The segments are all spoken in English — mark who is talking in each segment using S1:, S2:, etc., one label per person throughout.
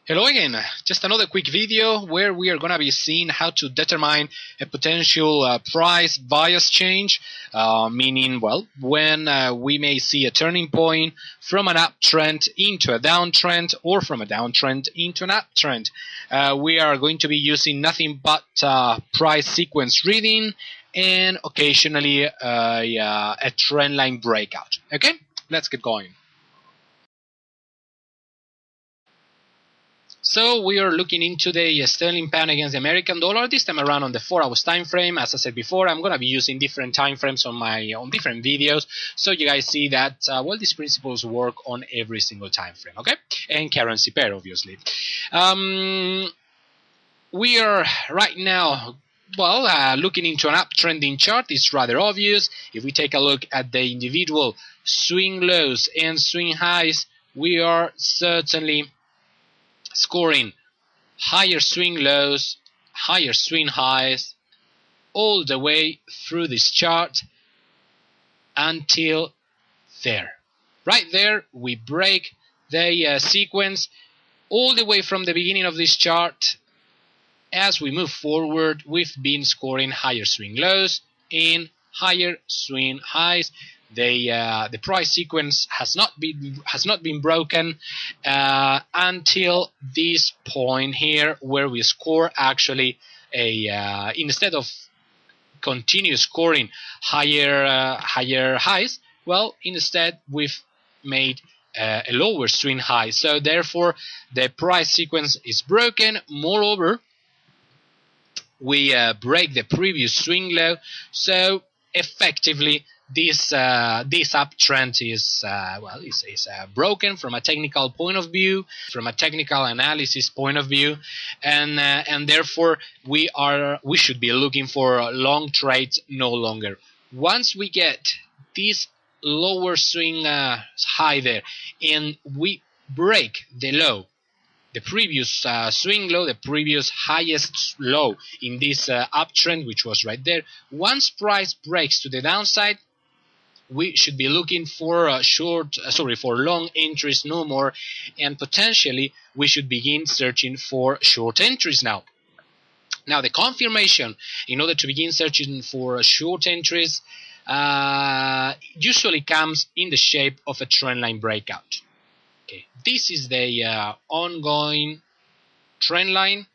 S1: Hello again, just another quick video where we are going to be seeing how to determine a potential price bias change, meaning, well, when we may see a turning point from an uptrend into a downtrend or from a downtrend into an uptrend. We are going to be using nothing but price sequence reading and occasionally a trend line breakout. Okay, let's get going. So we are looking into the sterling pound against the American dollar, this time around on the 4-hour time frame. As I said before, I'm going to be using different time frames on different videos, so you guys see that well, these principles work on every single time frame, okay? And currency pair, obviously. We are right now, well, looking into an uptrending chart. It's rather obvious. If we take a look at the individual swing lows and swing highs, we are certainly scoring higher swing lows, higher swing highs, all the way through this chart until there. Right there, we break the sequence all the way from the beginning of this chart. As we move forward, we've been scoring higher swing lows and higher swing highs. The price sequence has not been broken until this point here, where we score actually instead of continue scoring higher highs, well, instead we've made a lower swing high. So therefore, the price sequence is broken. Moreover, we break the previous swing low. So effectively, this uptrend is broken from a technical point of view, from a technical analysis point of view, and therefore we should be looking for long trades no longer. Once we get this lower swing high there, and we break the low, the previous swing low, the previous highest low in this uptrend, which was right there. Once price breaks to the downside, we should be looking for for long entries no more, and potentially we should begin searching for short entries now. Now, the confirmation in order to begin searching for short entries usually comes in the shape of a trendline breakout. Okay, this is the ongoing trend line.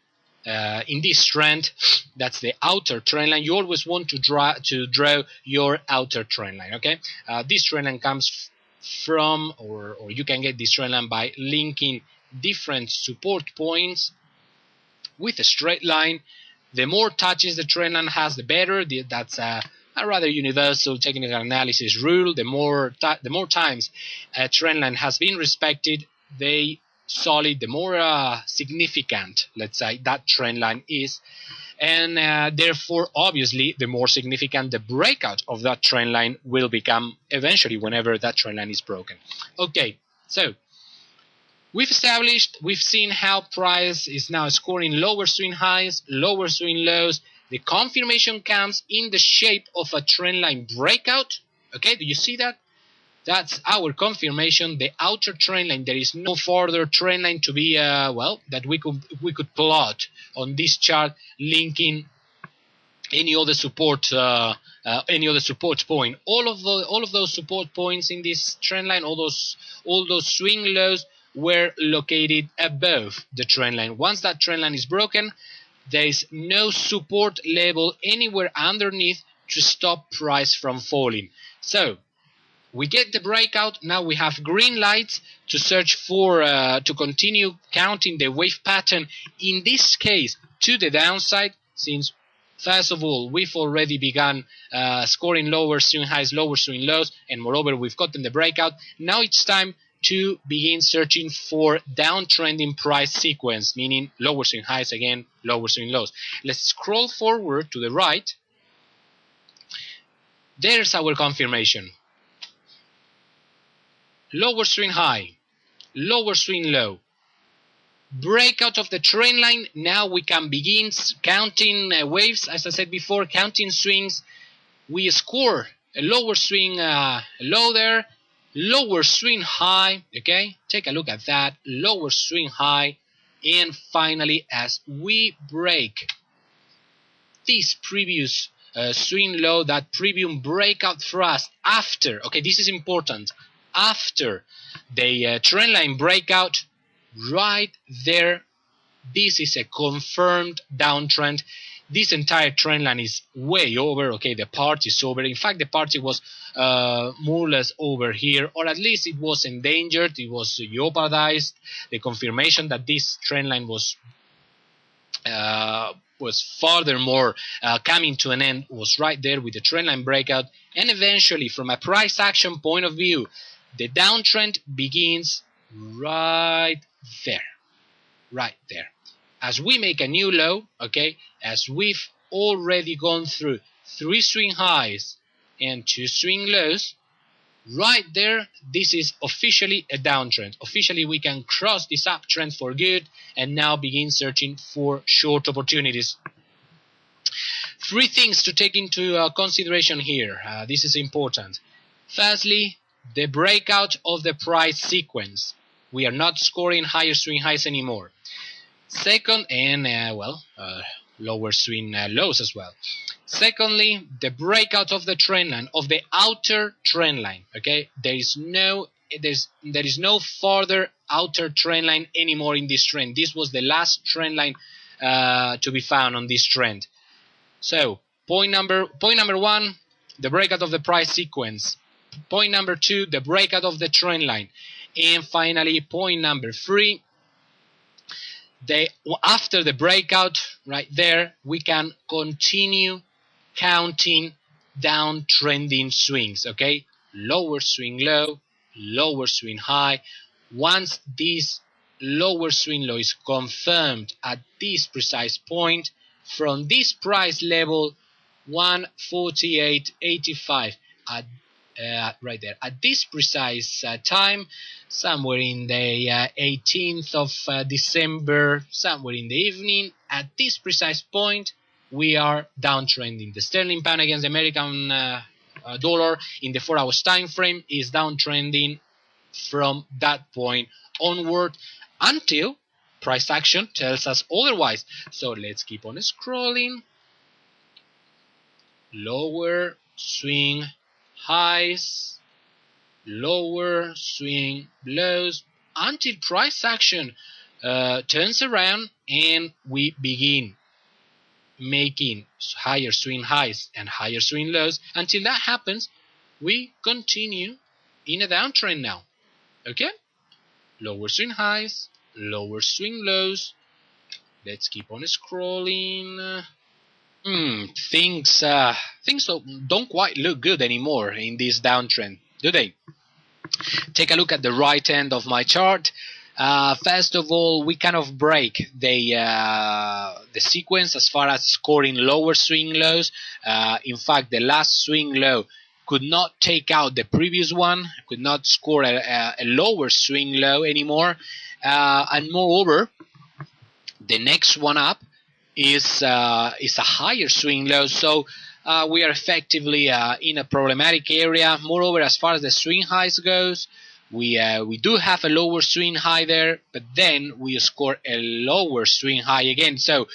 S1: In this trend, that's the outer trend line. You always want to draw your outer trend line. Okay, this trend line comes from, or you can get this trend line by linking different support points with a straight line. The more touches the trend line has, the better. That's a rather universal technical analysis rule. The more times a trend line has been respected, the more significant, let's say, that trend line is, and therefore, obviously, the more significant the breakout of that trend line will become eventually whenever that trend line is broken. Okay, so we've seen how price is now scoring lower swing highs, lower swing lows. The confirmation comes in the shape of a trend line breakout. Okay, do you see that? That's our confirmation, the outer trend line. There is no further trend line to be that we could plot on this chart, linking any other support point. All of those support points in this trend line, all those swing lows were located above the trend line. Once that trend line is broken, there is no support level anywhere underneath to stop price from falling. So we get the breakout. Now we have green lights to search for, to continue counting the wave pattern, in this case to the downside, since first of all we've already begun scoring lower swing highs, lower swing lows, and moreover we've gotten the breakout. Now it's time to begin searching for downtrending price sequence, meaning lower swing highs again, lower swing lows. Let's scroll forward to the right. There's our confirmation. Lower swing high, lower swing low, breakout of the trend line. Now we can begin counting waves, as I said before, counting swings. We score a lower swing low there, lower swing high. Okay, take a look at that, lower swing high, and finally, as we break this previous swing low, that previous breakout thrust after, okay, this is important, after the trend line breakout, right there, this is a confirmed downtrend. This entire trend line is way over, okay, the party is over. In fact, the party was more or less over here, or at least it was endangered, it was jeopardized. The confirmation that this trend line was furthermore coming to an end was right there with the trend line breakout. And eventually, from a price action point of view, the downtrend begins right there. Right there. As we make a new low, okay, as we've already gone through 3 swing highs and 2 swing lows, right there, this is officially a downtrend. Officially, we can cross this uptrend for good and now begin searching for short opportunities. 3 things to take into consideration here. This is important. Firstly, the breakout of the price sequence. We are not scoring higher swing highs anymore. Second, and lower swing lows as well. Secondly, the breakout of the trend line, of the outer trend line. Okay, there is no further outer trend line anymore in this trend. This was the last trend line to be found on this trend. So point number 1, the breakout of the price sequence. Point number 2, the breakout of the trend line, and finally point number 3. After the breakout, right there, we can continue counting downtrending swings, okay? Lower swing low, lower swing high. Once this lower swing low is confirmed at this precise point, from this price level, 148.85, right there, at this precise time, somewhere in the 18th of December, somewhere in the evening, at this precise point, we are downtrending. The sterling pound against the American dollar in the 4 hours time frame is downtrending from that point onward until price action tells us otherwise. So let's keep on scrolling. Lower swing highs, lower swing lows, until price action turns around and we begin making higher swing highs and higher swing lows. Until that happens, we continue in a downtrend now. Okay? Lower swing highs, lower swing lows. Let's keep on scrolling. Things don't quite look good anymore in this downtrend, do they? Take a look at the right end of my chart. First of all, we kind of break the sequence as far as scoring lower swing lows. In fact, the last swing low could not take out the previous one, could not score a lower swing low anymore. And moreover, the next one up is a higher swing low. So we are effectively in a problematic area. Moreover, as far as the swing highs goes, we do have a lower swing high there, but then we score a lower swing high again. So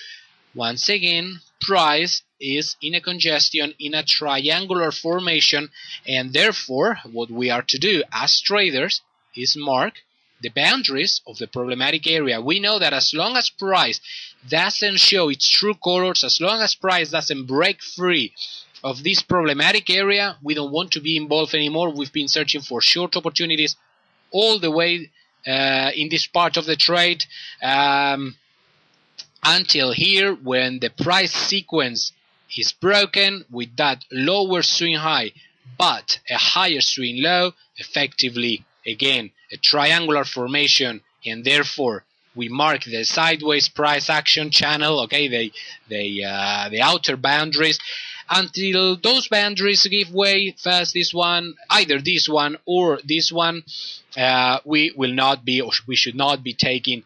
S1: once again, price is in a congestion, in a triangular formation, and therefore what we are to do as traders is mark the boundaries of the problematic area. We know that as long as price doesn't show its true colors, as long as price doesn't break free of this problematic area, we don't want to be involved anymore. We've been searching for short opportunities all the way in this part of the trade until here, when the price sequence is broken with that lower swing high but a higher swing low, effectively again a triangular formation, and therefore we mark the sideways price action channel, okay, the outer boundaries, until those boundaries give way. First this one, either this one or this one, we will not be, or we should not be taking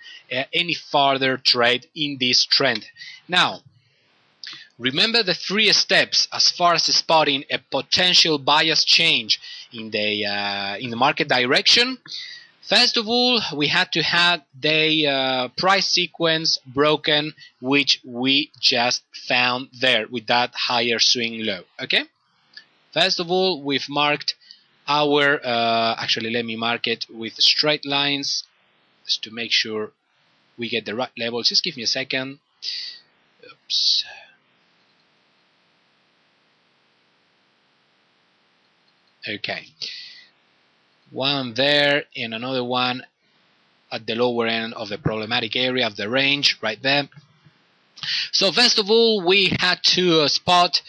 S1: any further trade in this trend. Now, remember the 3 steps as far as spotting a potential bias change in the market direction. First of all, we had to have the price sequence broken, which we just found there with that higher swing low. Okay. First of all, we've marked our. Actually, let me mark it with straight lines, just to make sure we get the right level. Just give me a second. Oops. Okay. One there and another one at the lower end of the problematic area of the range right there. So first of all, we had to spot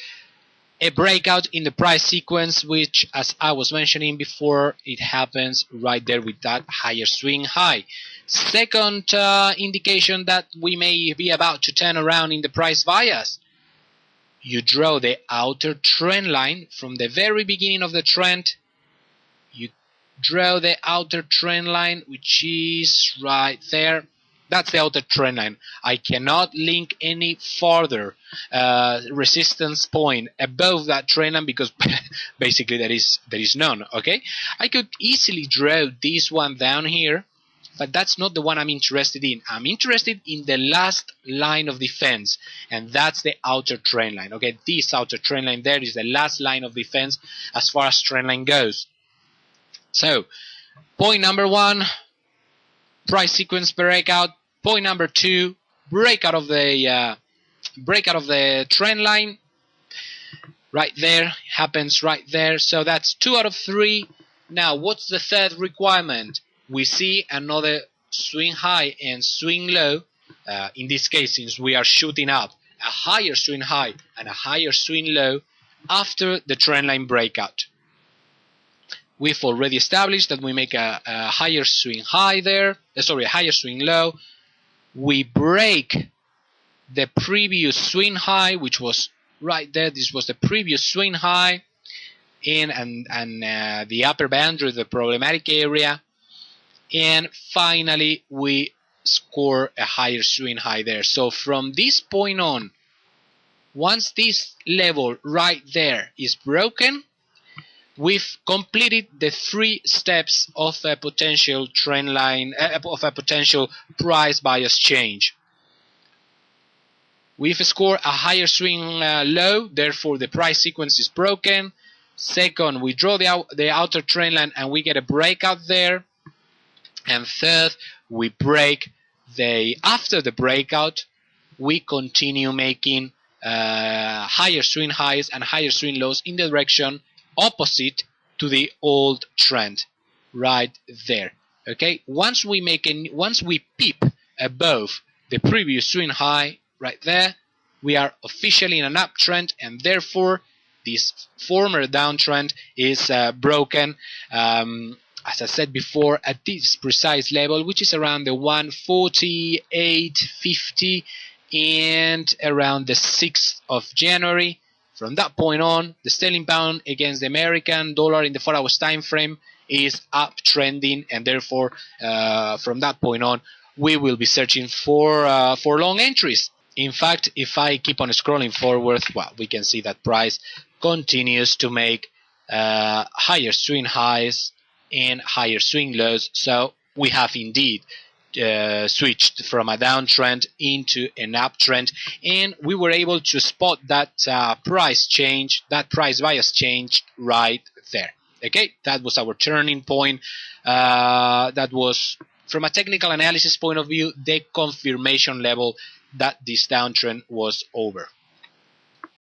S1: a breakout in the price sequence, which, as I was mentioning before, it happens right there with that higher swing high. Second indication that we may be about to turn around in the price bias. You draw the outer trend line from the very beginning of the trend. You draw the outer trend line, which is right there. That's the outer trend line. I cannot link any further resistance point above that trend line because basically there is none. Okay, I could easily draw this one down here, but that's not the one I'm interested in. I'm interested in the last line of defense, and that's the outer trend line. Okay, this outer trend line there is the last line of defense as far as trend line goes. So, point number one, price sequence breakout. Point number two, breakout of the trend line. Right there, happens right there. So that's 2 out of 3. Now, what's the third requirement? We see another swing high and swing low. In this case, since we are shooting up, a higher swing high and a higher swing low after the trend line breakout. We've already established that we make a higher swing high there. A higher swing low. We break the previous swing high, which was right there. This was the previous swing high and the upper boundary of the problematic area. And finally, we score a higher swing high there. So from this point on, once this level right there is broken, we've completed the 3 steps of a potential trend line, of a potential price bias change. We've scored a higher swing low, therefore the price sequence is broken. Second, we draw the outer trend line and we get a breakout there. And third, we break after the breakout, we continue making higher swing highs and higher swing lows in the direction opposite to the old trend right there. Okay, once we peep above the previous swing high right there, we are officially in an uptrend, and therefore this former downtrend is broken, as I said before, at this precise level, which is around the 148.50 and around the 6th of January. From that point on, the sterling pound against the American dollar in the 4 hours time frame is uptrending, and therefore from that point on we will be searching for long entries. In fact, if I keep on scrolling forward, well, we can see that price continues to make higher swing highs and higher swing lows. So we have indeed switched from a downtrend into an uptrend, and we were able to spot that price change, that price bias change right there. Okay, that was our turning point. That was, from a technical analysis point of view, the confirmation level that this downtrend was over.